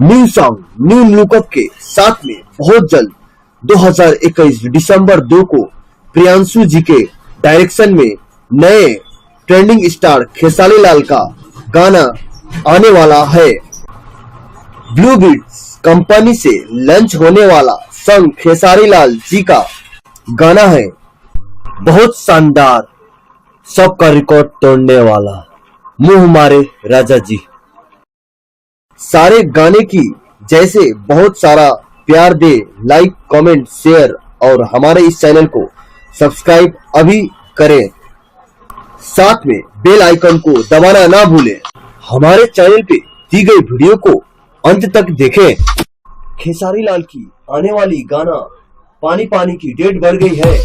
New song new lookup के साथ में बहुत जल्द 2021 दिसंबर 2 को प्रियांशु जी के डायरेक्शन में नए ट्रेंडिंग स्टार खेसारी लाल का गाना आने वाला है। ब्लू बीट्स कंपनी से लॉन्च होने वाला सॉन्ग खेसारी लाल जी का गाना है, बहुत शानदार, सबका रिकॉर्ड तोड़ने वाला, मुंह मारे राजा जी। सारे गाने की जैसे बहुत सारा प्यार दे, लाइक कमेंट शेयर और हमारे इस चैनल को सब्सक्राइब अभी करें, साथ में बेल आइकन को दबाना ना भूलें। हमारे चैनल पे दी गई वीडियो को अंत तक देखें। खेसारी लाल की आने वाली गाना पानी पानी की डेट बढ़ गई है।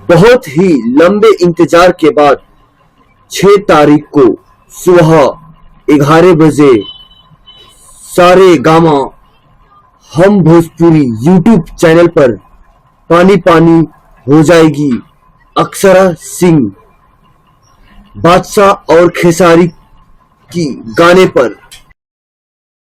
बहुत ही लंबे इंतजार के बाद 6 तारीख को सुबह 11 बजे सारे गामा हम भोजपुरी यूट्यूब चैनल पर पानी पानी हो जाएगी अक्षरा सिंह बादशाह और खेसारी की गाने पर।